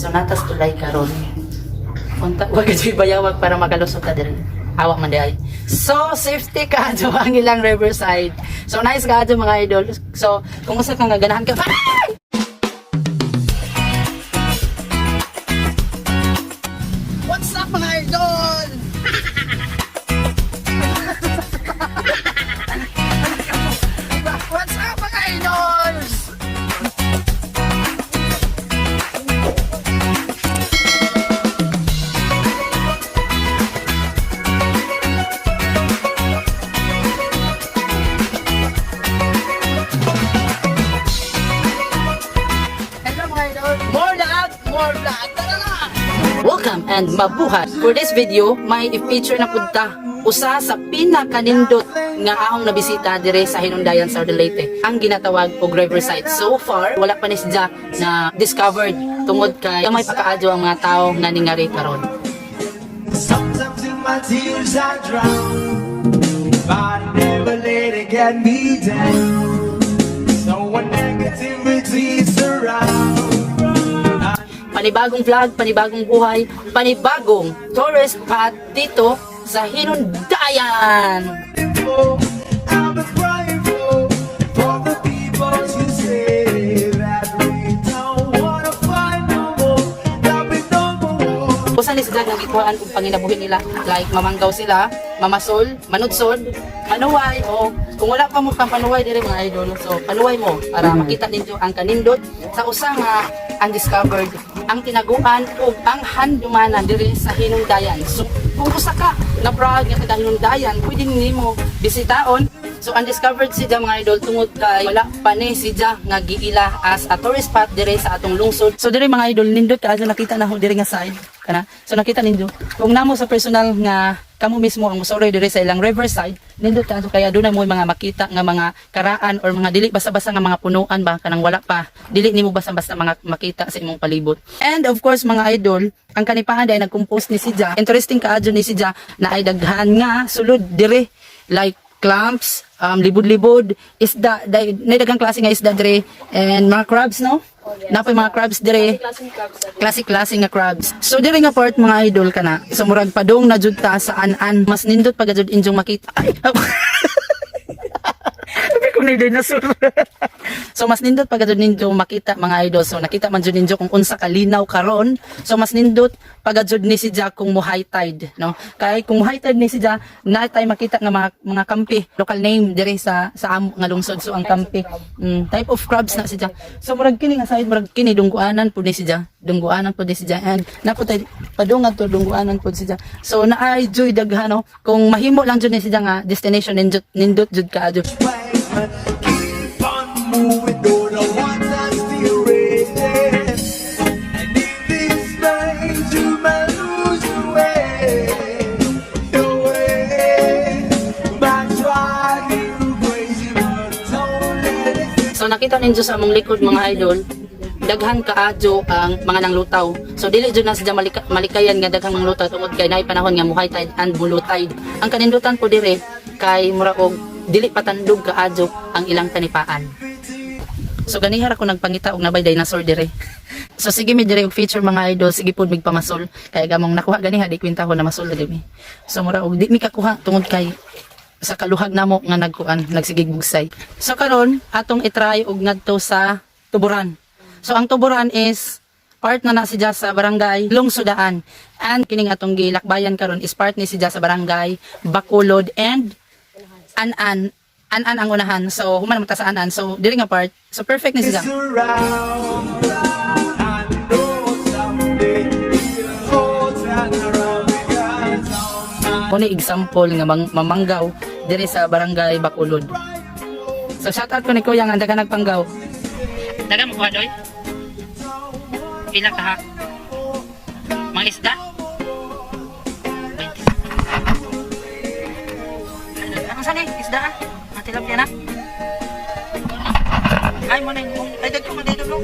So natas tulay karon. Unta wag gyud bayawag para makalusot ta diri. Hawa man day. So safety ka adto ang ilang riverside. So nice ka adto mga idol. So kung usa ka nga ganahan ka. What's up mga idol? What's up mga idols? Welcome and mabuhat! For this video, may i-feature na punta usa sa pinakanindot nga ahong nabisita dire sa Hinundayan, Southern Leyte, ang ginatawag og Riverside. So far, wala pa ni siya na discovered tungod kay may pakaadyo ang mga tao nga ningari karon. Sometimes in my tears I drown, but I never let it get me down. So when negativity surrounds, Panibagong vlog, panibagong buhay, panibagong tourist spot dito sa Hinundayan. I've been crying for the people to say that we don't wanna fight no more, that we don't want. Usa ni sila nga gikuhaan kung panginabuhi nila, like mamanggaw sila, mamasol, manudsod, manuway, o kung wala pa mo kang panuway dire mga idol, so panuway mo para makita ninyo ang kanindot sa usa nga undiscovered, ang tinaguan o ang handumanan dire sa Hinundayan. So kung usa ka na brag nga taga Hinundayan, pwede nimo bisitaon. So undiscovered siya mga idol tungod kay wala pa ni siya nga giila as a tourist spot dire sa atong lungsod. So dire mga idol, nindot kaadto nakita na ho dire nga side kana. So nakita ninyo kung namo sa personal nga kamo mismo ang musuroy dire sa ilang riverside, nindot kaadto kaya dunay mo mga makita nga mga karaan or mga dili basa-basa nga mga punuan ba kanang wala pa dili nimo basa-basa mga makita sa imong palibot. And of course mga idol, ang kanipahan day nag-compose ni siya. Interesting kaadto ni siya na ay daghan nga sulod dire like clams, libod-libod, isda, daghang klase nga isda dire, and mga crabs, no? Napay mga crabs dire, klase-klase nga crabs. So dire nga part mga idol kana, so murag padong na jud ta sa an-an, mas nindot pa jud injong makita. Ay, kung na dinosaur. So mas nindot pag jud ninyo makita mga idol. So nakita man jud ninyo kung unsa kalinaw karon. So mas nindot pag jud ni siya kung mo high tide, no? Kay kung high tide ni siya, na tay makita nga mga kampi, local name dire sa amo nga lungsod. So ang kampi, type of crabs na siya. So murag kini nga side murag kini dungguanan pud ni siya. Dungguanan pud ni siya. And napo tay padungan to dungguanan pud siya. So naay joy daghan, no? Kung mahimo lang jud ni siya nga destination nindot jud kaadto. Keep on moving, though the ones are still raging. And in this place, you might lose your way. Might try to crazy, but don't let it. So nakita ninyo sa among likod mga idol, daghan kaadyo ang mga nanglutaw. So dili jud na siya malikayan nga daghang manglutaw tungod kay naay panahon nga muhay tide and bulo tide. Ang kanindutan po dire kay mura og dili patandog kaadyo ang ilang tanipaan. So ganihar ako nagpangita og nabay dinosaur dire. So sige mi dire og feature mga idol, sige pud migpamasol kay gamong nakuha ganiha di kwenta ko na masol diri. So mura og di mi kakuha tungod kay sa kaluhag namo nga nagsigig bugsay. So karon atong i-try og ngadto sa Tuburan. So ang Tuburan is part na siya sa barangay Lungsodaan. And kining atong gilakbayan karon is part ni siya sa barangay Bacolod and An-an ang unahan. So human ta sa An-an. So diri nga part. So perfect ni siya. Surround, I know someday you'll turn around because I'm Kuni example nga mamanggaw diri sa barangay Bacolod. So shout out ko ni Kuya nga daga nagpanggaw. Daga mo kuha doy. Pila ka ha? Mga isda? Ano saan eh? Isda ah? Tilapia na? Ay mo na yung... Ay dagko man dito no?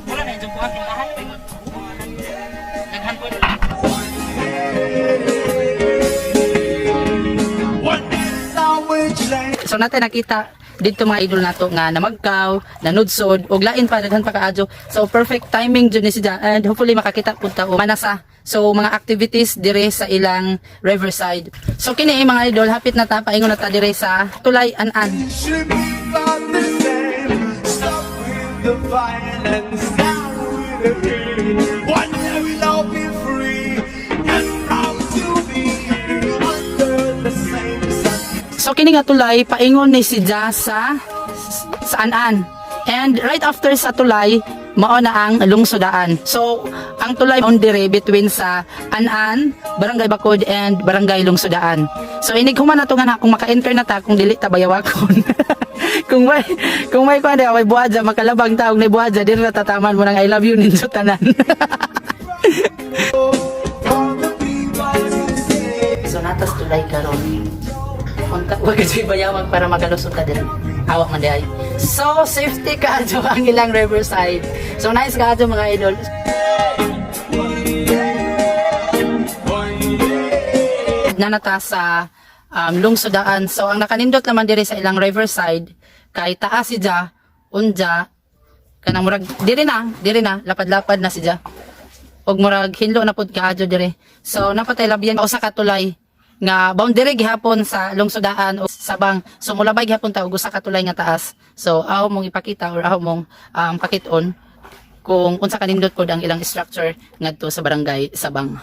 Wala na yung kuha kintahan. Naghan po. So natin nakita dito mga idol nato nga namagkaw, nanudsod ug lain pa daghan pa kaadyo. So perfect timing jud ni siya and hopefully makakita pud ta og manasa. So mga activities dire sa ilang riverside. So kini mga idol hapit na ta paingon na ta dire sa Tulay An-an. It should be about the same. Stop with the violence, down with the hate. One day we'll all be free and proud to be under the same sun. So kini nga tulay paingon ni si Ja sa An-an. And right after sa tulay mao na ang lungsodaan. So ang tulay boundary between sa An-an, Barangay Bacod and Barangay Lungsodaan. So inig human na to nga kung maka-enter na ta kung dili ta bayawakon. kung may kuan may buhaja makalabang taog ni buhaja dili na tataman mo ng I love you ninyo tanan. For the people to say. So natas tulay karon. Kontak wag kasi bayawag para makalusot ta din. Hawak man diay. So safety ka adyo ang ilang riverside. So nice ka adyo mga idol. Nanata sa lungsodaan. So ang nakanindot naman dire sa ilang riverside kay taas si Ja unja kanang murag dire na lapad-lapad na si Ja. Og murag hinlo na pud kaadyo dire. So napatay labyan usa ka tulay nga boundary gihapon sa lungsodaan o sabang sumulabay gihapon ta og usa ka tulay nga taas. So aho mong ipakita or aho mong pakit-on kung unsa kanindot pod ang ilang structure ngadto sa barangay Sabang.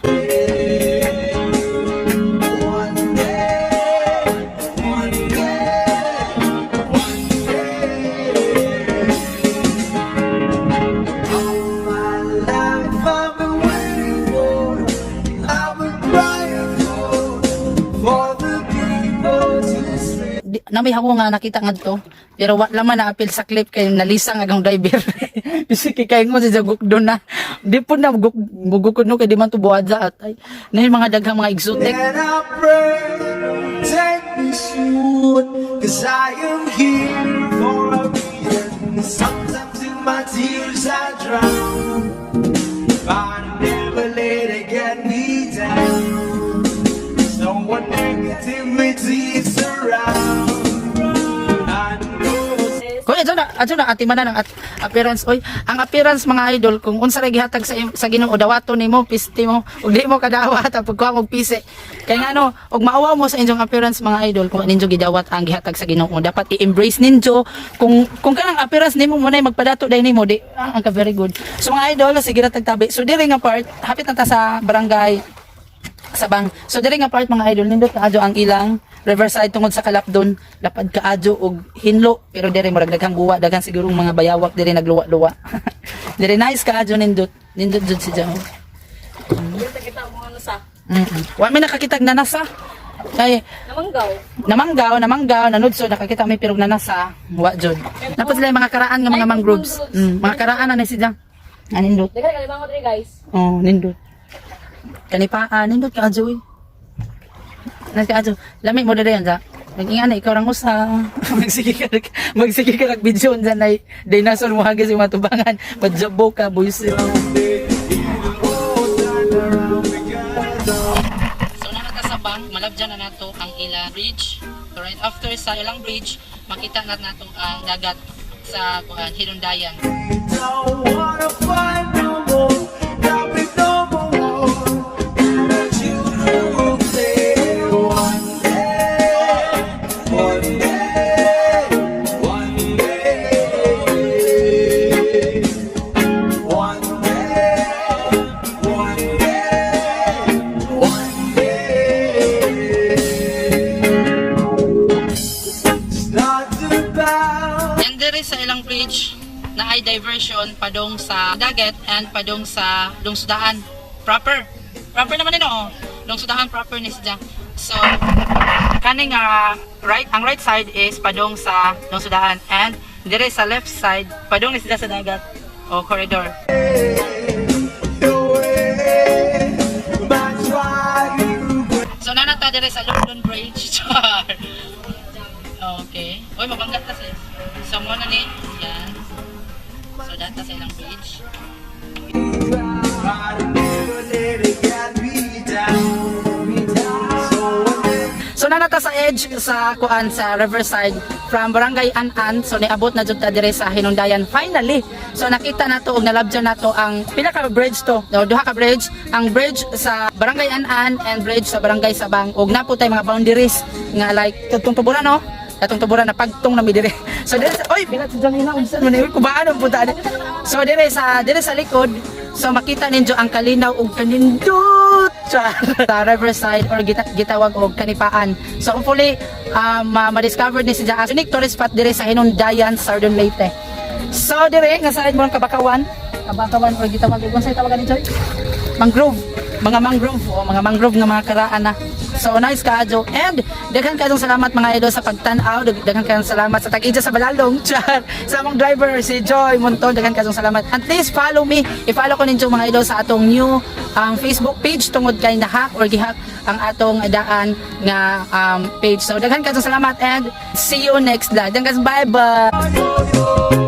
Namay ako nga nakita nga to pero wa laman na apil sa clip kay nalisang agang driver. Bisik kay mo sa gukdo na di po na gugukod no kay di man to buadza at ay na yung mga daghang mga exotic. And I pray, take me soon, 'cause I am here for a reason. Sometimes in my tears I drown, but I never let it get me down. So when negativity surrounds, I know. Kung adto na atimanan ang appearance oy ang appearance mga idol kung unsa ra gihatag sa Ginoo dawaton nimo piste mo ug di mo kadawat pag kuha mo pise kay ngano og maawa mo sa inyong appearance mga idol kung ninyo gidawat ang gihatag sa Ginoo dapat i-embrace ninyo kung kanang appearance nimo mo nay magpadato dai nimo di ang ka very good. So mga idol sige ra tagtabi so diri nga part hapit na ta sa barangay Sabang. So diri nga part mga idol nindot kaadyo ang ilang riverside tungod sa kalapdon lapad kaadyo og hinlo pero diri murag daghang guwa daghan siguro mga bayawak diri nagluwa-luwa. Diri nice kaadyo nindot jud si Jaho. Kita mo ano sa Wa may nakakitag nanasa. Kay namanggaw nanudso nakakita may pirog nanasa wa jud. Tapos sila yung mga karaan nga mga mangroves. Mga karaan na ni si Jaho. Nindot. Dagan kalimangot rin guys. Oh, nindot. Kanipaan, nindot ka adyo eh. Nagka-adyo. Lamig mo dali yan, Jack. Nag-ingana, ikaw rang usa. Magsige ka nag-video dyan na dinosaur mo hagis yung matubangan. Madjabo ka, boys. So, nakata sa bank, malabdyan na nato ang ilang bridge. So, right after sa ilang bridge, makita na nato ang dagat sa Hinundayan. Don't wanna fight no more, got me no more. But you will say one day, one day, one day, one day, one day, one day. It's not about. And there is sa ilang bridge na ay diversion padong sa dagat and padong sa lungsodaan proper naman nino lungsodaan proper ni siya. So kaning right ang right side is padong sa lungsodaan and dire sa left side padong ni siya sa dagat o corridor. So nanata dire sa London Bridge. Okay. Oy mabanggat kasi. So mo na ni yan. So data sa ilang page. So na nata sa edge sa kuan sa Riverside from Barangay An-An. So niabot na jud ta dire sa Hinundayan finally. So nakita nato og nalabjan nato ang pila ka bridge to. Duha ka bridge, ang bridge sa Barangay An-An and bridge sa Barangay Sabang. Og napo tay mga boundaries nga like tutong tuburan no. Katong tuburan na pagtong na mi dire. So dire sa oy pila sa ina unsan man kubaan ang punta. So dire sa likod so makita ninyo ang kalinaw ug kanindot sa Riverside or gitawag og Kanipaan. So hopefully ma-discover ni si Jaa unique tourist spot dire sa Hinundayan, Southern Leyte. So dire nga side mo ang Kabakawan or gitawag og unsay tawagan ni Joy? Mangrove, mga mangrove nga mga karaan na. So nice kaadyo and daghan kaadong salamat mga idol sa pagtan-aw, daghan kaadong salamat sa tag-ija sa Balalong char sa among driver si Joy Monton, daghan kaadong salamat. And please follow me, i-follow ko ninyo mga idol sa atong new Facebook page tungod kay nahack or gihack ang atong daan nga page. So daghan kaadong salamat and see you next vlog. Bye bye.